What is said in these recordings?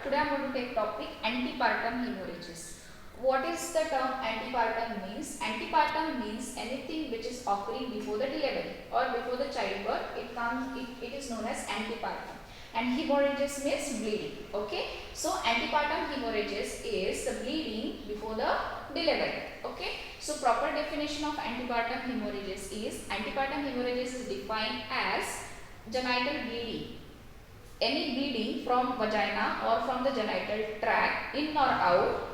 Today I am going to take topic antepartum hemorrhages. What is the term antepartum means? Antepartum means anything which is occurring before the delivery or before the childbirth. It is known as antepartum. And hemorrhages means bleeding. Okay. So antepartum hemorrhages is the bleeding before the delivery. Okay. So proper definition of antepartum hemorrhages is defined as genital bleeding. Any bleeding from vagina or from the genital tract in or out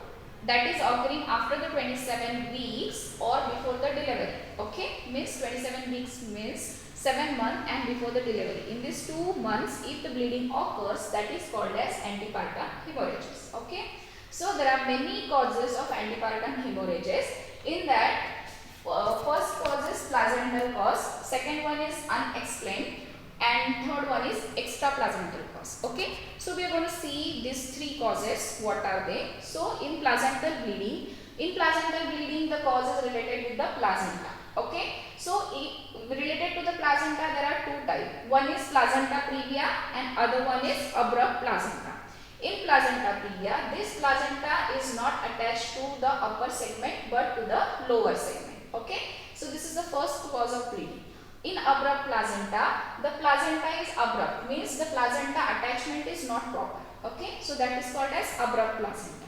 that is occurring after the 27 weeks or before the delivery. Okay, means 27 weeks means 7 months and before the delivery. In these 2 months, if the bleeding occurs, that is called as antepartum hemorrhages. Okay, so there are many causes of antepartum hemorrhages. In that, first cause is placental cause, second one is unexplained, and third one is extraplacental cause. Okay, so we are going to see these three causes. What are they? So in placental bleeding the cause is related with the placenta. Okay, so related to the placenta there are two types. One is placenta previa and other one is abrupt placenta. In placenta previa, this placenta is not attached to the upper segment but to the lower segment. Okay, so this is the first cause of bleeding. In abrupt placenta, the placenta is abrupt, means the placenta attachment is not proper. Okay, so that is called as abrupt placenta.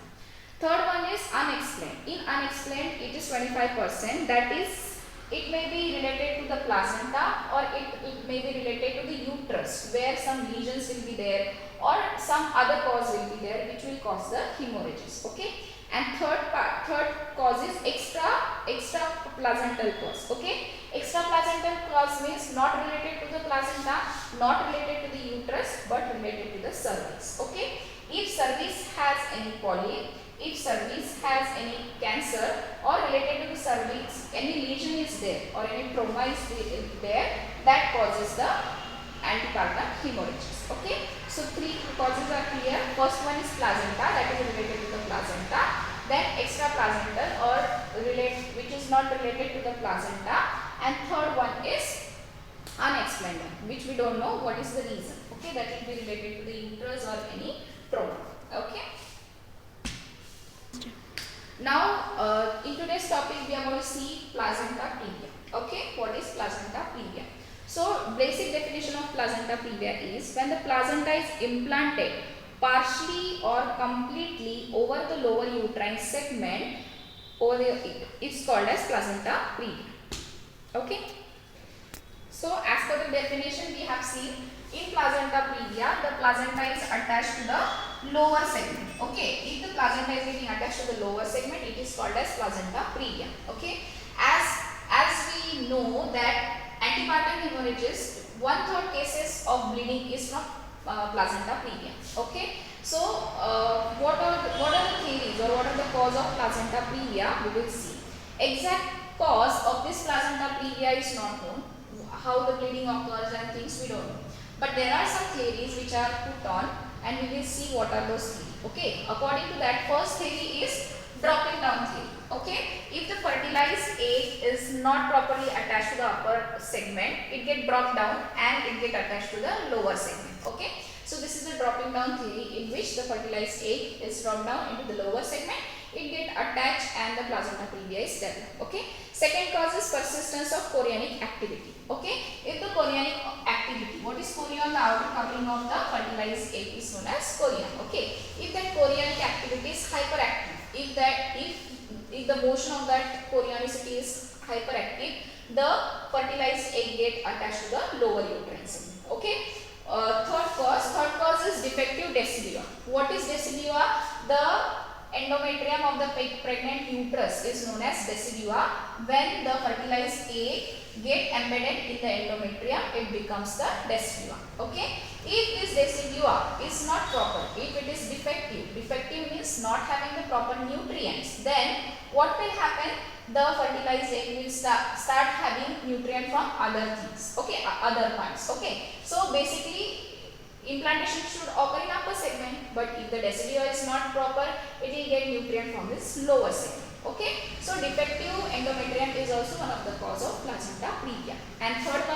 Third one is unexplained. In unexplained, it is 25%. That is, it may be related to the placenta or it may be related to the uterus where some lesions will be there or some other cause will be there which will cause the hemorrhages. Okay. And third cause is extraplacental cause. Okay, extraplacental cause means not related to the placenta, not related to the uterus, but related to the cervix. Okay, if cervix has any polyp, if cervix has any cancer or related to the cervix, any lesion is there or any trauma is there, that causes the antepartum hemorrhages. Okay, so three causes are clear. First one is placenta, that is related to the placenta. Then extraplacental or which is not related to the placenta. And third one is unexplained, which we don't know what is the reason. Okay, that will be related to the uterus or any trauma. Okay. Now, in today's topic, we are going to see placenta previa. Okay, what is placenta previa? So, basic definition of placenta previa is when the placenta is implanted partially or completely over the lower uterine segment, it's called as placenta previa. Okay. So, as per the definition, we have seen in placenta previa, the placenta is attached to the lower segment. Okay, if the placenta is getting attached to the lower segment, it is called as placenta previa. Okay, as we know that antepartum hemorrhages, 1/3 cases of bleeding is from placenta previa. Okay, so what are the theories or what are the cause of placenta previa? We will see. Exact cause of this placenta previa is not known. How the bleeding occurs and things we don't know. But there are some theories which are put on and we will see what are those theories. Okay, according to that, first theory is dropping down theory. Okay, if the fertilized egg is not properly attached to the upper segment, it get brought down and it get attached to the lower segment. Okay, so this is the dropping down theory in which the fertilized egg is dropped down into the lower segment, it get attached and the placenta previa is developed. Okay, second cause is persistence of chorionic activity. Okay, if the chorionic activity, what is chorion? The outer covering of the fertilized egg is known as chorion. Okay, if that chorionic activity is hyperactive, if the motion of that chorionicity is hyperactive, the fertilized egg get attached to the lower uterine segment. Okay. Third cause is defective decidua. What is decidua? The endometrium of the pregnant uterus is known as decidua. When the fertilized egg get embedded in the endometrium, it becomes the decidua. Okay. If this decidua is not proper, if it is defective means not having the proper nutrients, then what will happen? The fertilized egg will start having nutrient from other things. Okay, other parts. Okay, so basically implantation should occur in upper segment, but if the decidua is not proper, it will get nutrient from this lower segment. Okay, so defective endometrium is also one of the cause of placenta previa. And fourth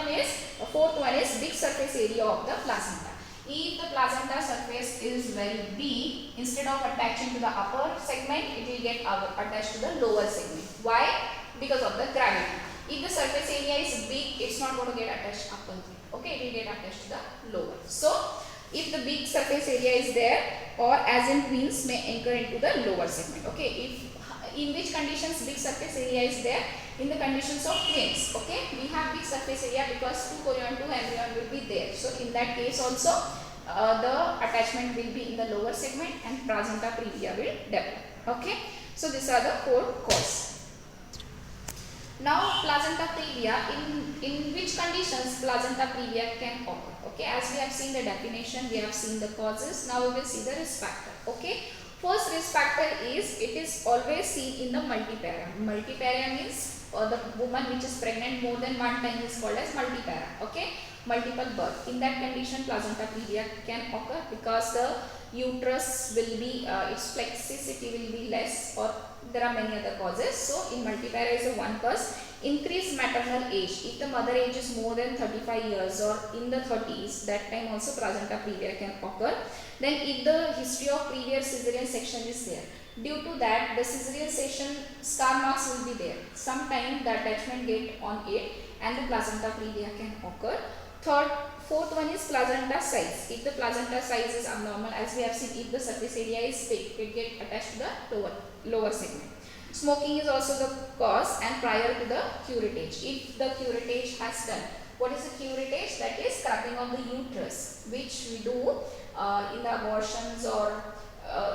one is big surface area of the placenta. If the placenta surface is very big, instead of attaching to the upper segment, it will get attached to the lower segment. Why? Because of the gravity. If the surface area is big, it's not going to get attached upper. Okay, it will get attached to the lower. So, if the big surface area is there, or as in twins may enter into the lower segment. Okay, if in which conditions big surface area is there? In the conditions of twins. Okay, we have big surface area because 2 chorion 2 embryon will be there. So in that case also the attachment will be in the lower segment and placenta previa will develop. Okay, so these are the 4 causes. Now placenta previa, in which conditions placenta previa can occur? Okay, as we have seen the definition, we have seen the causes. Now we will see the risk factor. Okay, first risk factor is it is always seen in the multipara. Multipara means the woman which is pregnant more than one time is called as multipara. Okay, multiple birth. In that condition, placenta previa can occur because the uterus will be its flexicity will be less, or there are many other causes. So in multipara is one cause. Increased maternal age. If the mother age is more than 35 years or in the 30s, that time also placenta previa can occur. Then if the history of previous cesarean section is there, due to that the cesarean section scar marks will be there. Sometime the attachment get on it and the placenta previa can occur. Fourth one is placenta size. If the placenta size is abnormal, as we have seen, if the surface area is big, it get attached to the lower segment. Smoking is also the cause, and prior to the curettage. If the curettage has done, what is the curettage? That is scrapping of the uterus, which we do in the abortions, or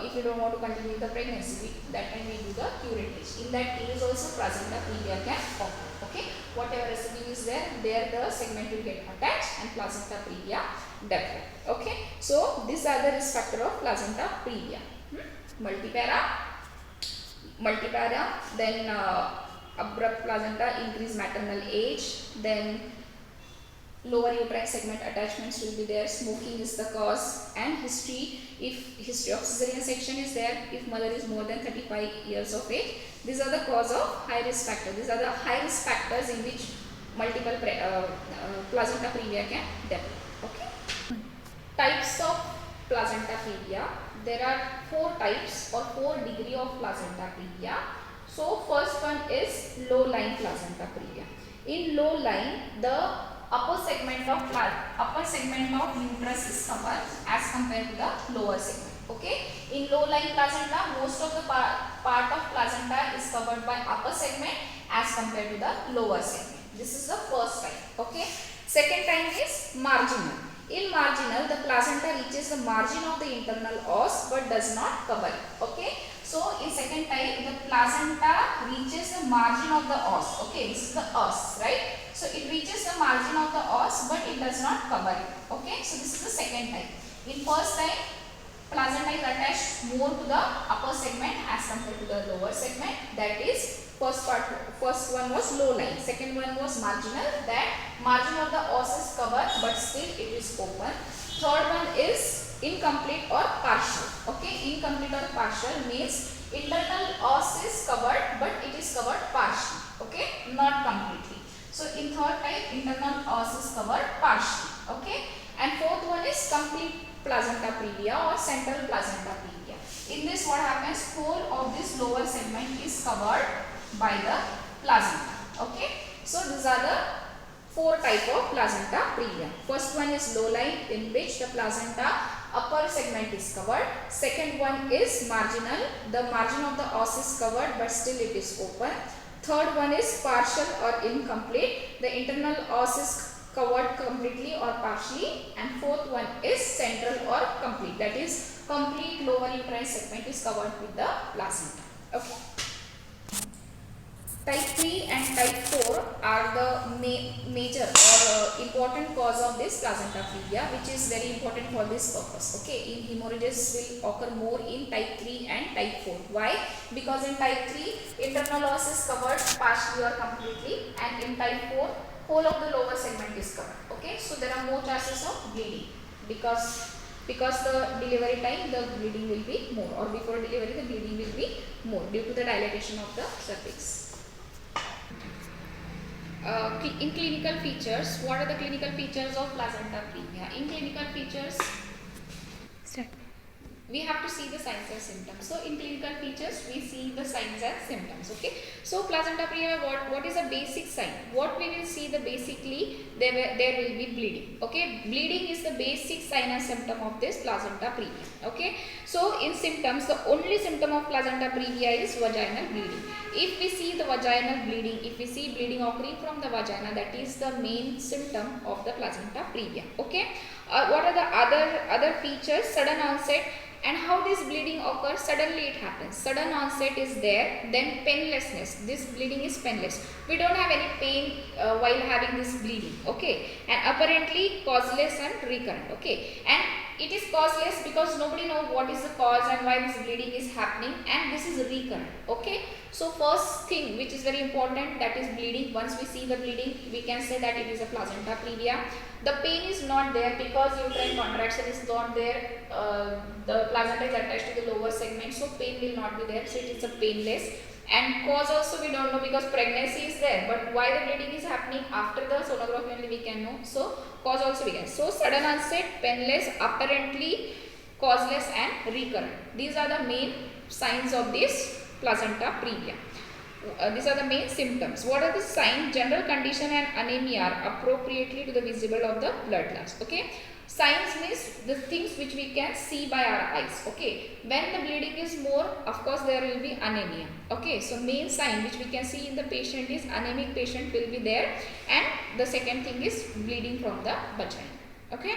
if you don't want to continue the pregnancy, that time we do the curettage. In that case also placenta previa can occur. Okay, whatever residue is there, the segment will get attached and placenta previa develop. Okay, so these are the risk factor of placenta previa. Multipara, then abrupt placenta, increased maternal age, then lower uterine segment attachments will be there. Smoking is the cause, and history, if history of cesarean section is there, if mother is more than 35 years of age, these are the cause of high risk factors. These are the high risk factors in which multiple placenta previa can develop. Okay, types of placenta previa. There are 4 types or 4 degree of placenta previa. So first one is low lying placenta previa. In low lying, the upper segment of uterus is covered as compared to the lower segment. Okay, in low lying placenta, most of the part of placenta is covered by upper segment as compared to the lower segment. This is the first type. Okay, second type is marginal. In marginal, the placenta reaches the margin of the internal os but does not cover it. Okay, so in second type, the placenta reaches the margin of the os. Okay, this is the os, right? So it reaches the margin of the os but it does not cover it. Okay, so this is the second type. In first type, placenta is attached more to the upper segment as compared to the lower segment. That is, first one was low lying, second one was marginal, that margin of the os is covered but still it is open. Third one is incomplete or partial. Okay, incomplete or partial means internal os is covered but it is covered partially. Okay, not completely. So in third type, internal os is covered partially. Okay, and fourth one is complete placenta previa or central placenta previa. In this, what happens, whole of this lower segment is covered by the placenta. Okay, so these are the 4 type of placenta previa. First one is low lying, in which the placenta upper segment is covered. Second one is marginal, the margin of the os is covered but still it is open. Third one is partial or incomplete, the internal os is covered completely or partially. And fourth one is central or complete, that is complete lower uterine segment is covered with the placenta. Okay. Type 3 and type 4 are the major or important cause of this placenta previa, which is very important for this purpose. Okay, in hemorrhages will occur more in type 3 and type 4. Why? Because in type 3, internal os is covered partially or completely, and in type 4, whole of the lower segment is covered. Okay, so there are more chances of bleeding because the delivery time the bleeding will be more, or before delivery the bleeding will be more due to the dilatation of the cervix. In clinical features, what are the clinical features of placenta previa? In clinical features, we have to see the signs and symptoms. So in clinical features, we see the signs and symptoms. Okay. So placenta previa, what is a basic sign? What we will see, the basically there will be bleeding. Okay. Bleeding is the basic sign and symptom of this placenta previa. Okay. So in symptoms, the only symptom of placenta previa is vaginal bleeding. If we see the vaginal bleeding, if we see bleeding occurring from the vagina, that is the main symptom of the placenta previa. Okay. What are the other features? Sudden onset. And how this bleeding occurs? Suddenly it happens. Sudden onset is there. Then painlessness. This bleeding is painless. We don't have any pain while having this bleeding. Okay. And apparently causeless and recurrent. Okay. And it is causeless because nobody knows what is the cause and why this bleeding is happening, and this is recurrent. Okay. So first thing which is very important, that is bleeding. Once we see the bleeding, we can say that it is a placenta previa. The pain is not there because uterine contraction is not there. The placenta is attached to the lower segment, so pain will not be there. So it is a painless. And cause also we don't know because pregnancy is there, but why the bleeding is happening after the sonography only we can know. So cause also we can. So sudden onset, painless, apparently causeless and recurrent. These are the main signs of this placenta previa. These are the main symptoms. What are the signs? General condition and anemia are appropriately to the visible of the blood loss. Okay. Signs means the things which we can see by our eyes. Okay. When the bleeding is more, of course there will be anemia. Okay. So main sign which we can see in the patient is anemic patient will be there, and the second thing is bleeding from the vagina. Okay.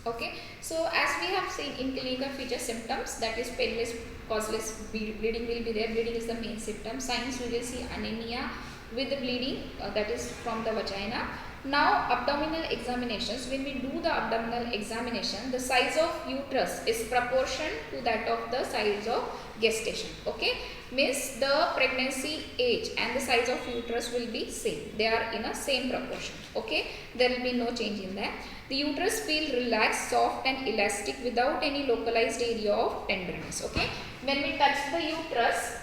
Okay, so as we have seen in clinical feature symptoms, that is painless, causeless, bleeding will be there. Bleeding is the main symptom. Signs we will see anemia with the bleeding, that is from the vagina. Now abdominal examinations. When we do the abdominal examination, the size of uterus is proportion to that of the size of gestation. Okay, means the pregnancy age and the size of uterus will be same. They are in a same proportion. Okay, there will be no change in that. The uterus feel relaxed, soft and elastic without any localized area of tenderness. Okay, when we touch the uterus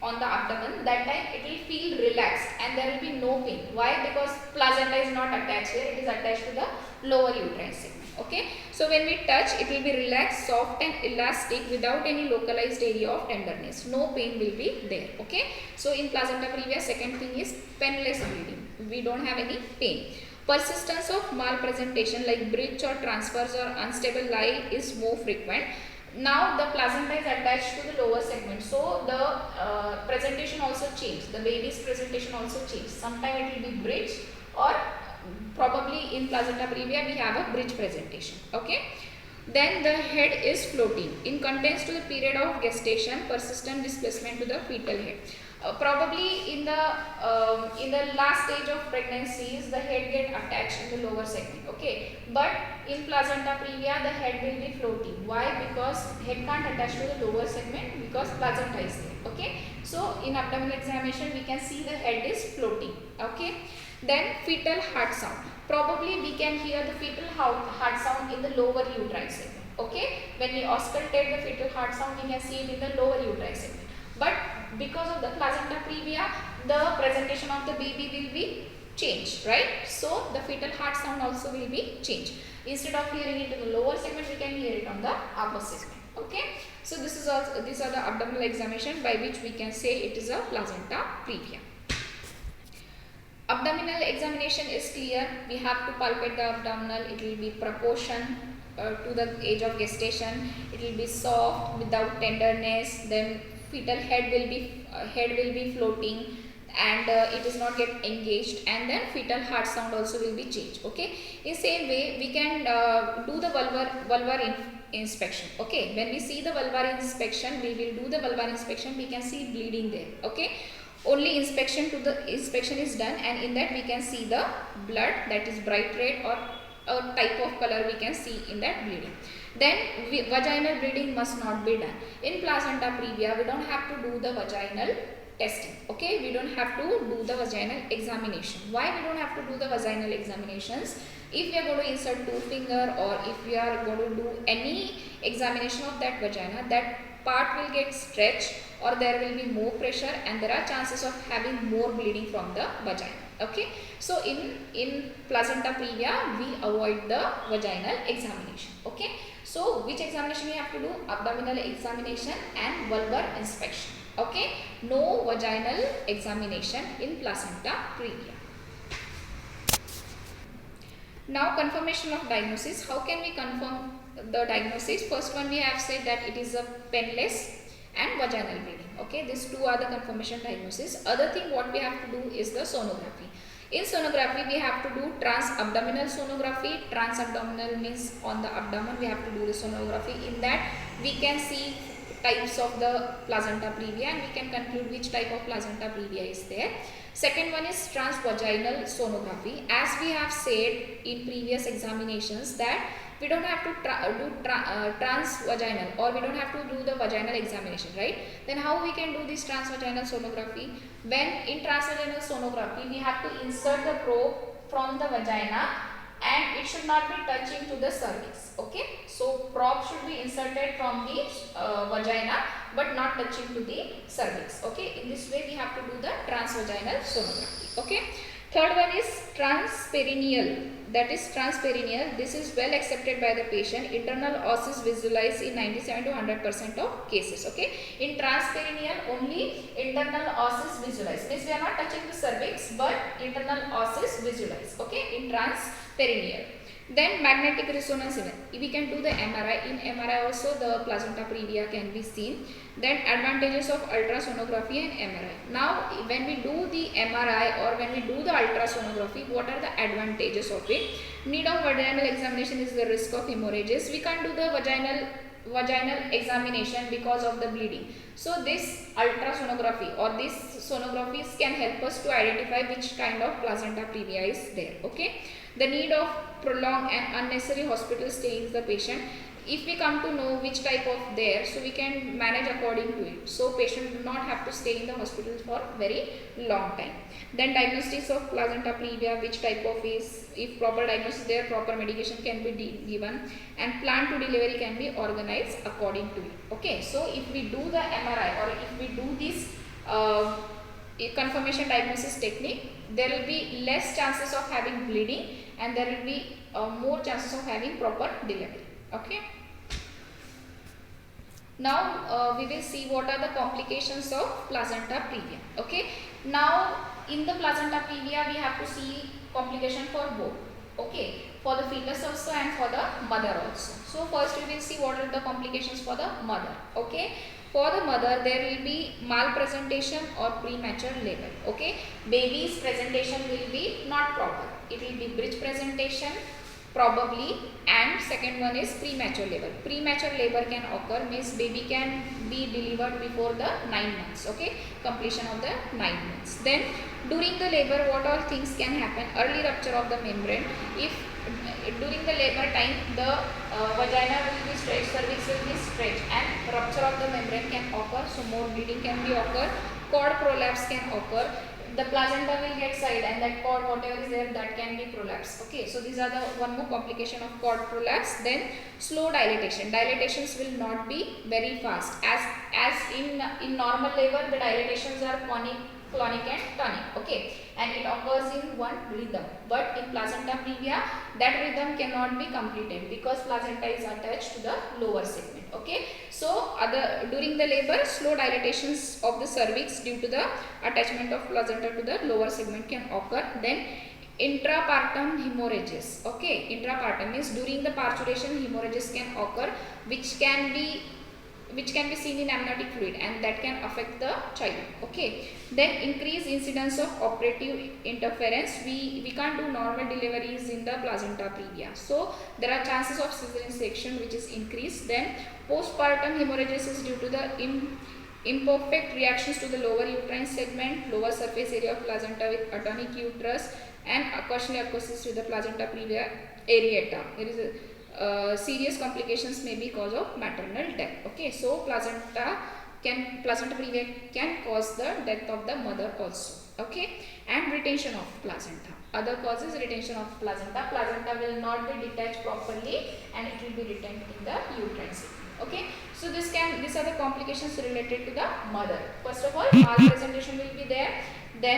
on the abdomen, that time it will feel relaxed and there will be no pain. Why? Because placenta is not attached here, it is attached to the lower uterine segment. Okay, so when we touch, it will be relaxed, soft and elastic without any localized area of tenderness. No pain will be there. Okay, so in placenta previa, second thing is painless bleeding. We don't have any pain. Persistence of malpresentation like breach or transfers or unstable lie is more frequent. Now the placenta is attached to the lower segment, so the presentation also changed. The baby's presentation also changed. Sometimes it will be bridge, or probably in placenta previa we have a bridge presentation. Okay. Then the head is floating. In contents to the period of gestation, persistent displacement to the fetal head. Probably in the last stage of pregnancies, the head get attached in the lower segment. Okay, but in placenta previa, the head will be floating. Why? Because head can't attach to the lower segment because placenta is there. Okay, so in abdominal examination, we can see the head is floating. Okay, then fetal heart sound. Probably we can hear the fetal heart sound in the lower uterine segment. Okay, when we auscultate the fetal heart sound, we can see it in the lower uterine segment. But because of the placenta previa, the presentation of the baby will be changed, right? So the fetal heart sound also will be changed. Instead of hearing it in the lower segment, we can hear it on the upper segment. Okay. So this is also, these are the abdominal examination by which we can say it is a placenta previa. Abdominal examination is clear. We have to palpate the abdominal. It will be proportion to the age of gestation. It will be soft without tenderness. Then fetal head will be floating, and it is not get engaged, and then fetal heart sound also will be changed. Okay, in same way we can do the vulvar inspection. Okay, when we see the vulvar inspection, we will do the vulvar inspection, we can see bleeding there. Okay, only inspection is done, and in that we can see the blood, that is bright red or a type of color we can see in that bleeding. Then vaginal bleeding must not be done. In placenta previa, we don't have to do the vaginal testing. Okay, we don't have to do the vaginal examination. Why we don't have to do the vaginal examinations? If we are going to insert 2 finger, or if we are going to do any examination of that vagina, that part will get stretched or there will be more pressure and there are chances of having more bleeding from the vagina. Okay, so in placenta previa we avoid the vaginal examination. Okay, so which examination we have to do? Abdominal examination and vulvar inspection. Okay, no vaginal examination in placenta previa. Now confirmation of diagnosis. How can we confirm the diagnosis? First one we have said that it is a penless and vaginal bleeding. Okay, these two are the confirmation diagnosis. Other thing what we have to do is the sonography. In sonography we have to do transabdominal sonography. Transabdominal means on the abdomen we have to do the sonography. In that we can see types of the placenta previa and we can conclude which type of placenta previa is there. Second one is transvaginal sonography. As we have said in previous examinations that we don't have to do transvaginal or we don't have to do the vaginal examination, right? Then how we can do this transvaginal sonography? When in transvaginal sonography we have to insert the probe from the vagina and it should not be touching to the cervix. Okay, so probe should be inserted from the vagina but not touching to the cervix. Okay, in this way we have to do the transvaginal sonography. Okay, third one is transperineal. That is transperineal. This is well accepted by the patient. Internal os is visualized in 97 to 100% of cases. Okay, in transperineal only internal os is visualized. Means we are not touching the cervix but internal os is visualized. Okay, in transperineal. Then magnetic resonance event. We can do the MRI. In MRI also the placenta previa can be seen. Then advantages of ultrasonography and MRI. Now when we do the MRI or when we do the ultrasonography, what are the advantages of it? Need of vaginal examination is the risk of hemorrhages. We can't do the vaginal examination because of the bleeding. So this ultrasonography or these sonographies can help us to identify which kind of placenta previa is there. Okay, the need of prolonged and unnecessary hospital stay in the patient. If we come to know which type of there, so we can manage according to it. So patient do not have to stay in the hospital for very long time. Then diagnostics of placenta previa, which type of is, if proper diagnosis there, proper medication can be given and plan to delivery can be organized according to it. Okay, so if we do the MRI or if we do this confirmation diagnosis technique, there will be less chances of having bleeding and there will be more chances of having proper delivery. Okay. Now we will see what are the complications of placenta previa. Okay. Now in the placenta previa we have to see complication for both. Okay, for the fetus also and for the mother also. So first we will see what are the complications for the mother. Okay, for the mother there will be malpresentation or premature labor. Okay, baby's presentation will be not proper. It will be bridge presentation probably, and second one is premature labor. Premature labor can occur means baby can be delivered before the 9 months. Okay, completion of the 9 months. Then during the labor what all things can happen? Early rupture of the membrane. If during the labor time the vagina will be stretched, cervix will be stretched and rupture of the membrane can occur, so more bleeding can be occur. Cord prolapse can occur. The placenta will get side and that cord whatever is there that can be prolapsed. Okay, so these are the one more complication of cord prolapse. Then slow dilatation. Dilatations will not be very fast. As in normal labor the dilatations are clonic and tonic. Okay, and it occurs in one rhythm, but in placenta previa that rhythm cannot be completed because placenta is attached to the lower segment. Okay, so during the labor slow dilatations of the cervix due to the attachment of placenta to the lower segment can occur. Then intrapartum hemorrhages. Okay, intrapartum means during the parturition hemorrhages can occur which can be seen in amniotic fluid and that can affect the child. Okay, then increased incidence of operative interference. We can't do normal deliveries in the placenta previa, so there are chances of cesarean section which is increased. Then postpartum hemorrhages is due to the imperfect reactions to the lower uterine segment, lower surface area of placenta with atonic uterus and cochlea-acosis with the placenta previa areata. There is serious complications may be cause of maternal death. Okay, so placenta previa can cause the death of the mother also. Okay, and retention of placenta. Other causes retention of placenta. Placenta will not be detached properly and it will be retained in the uterine segment. Okay, so these are the complications related to the mother. First of all, malpresentation will be there, then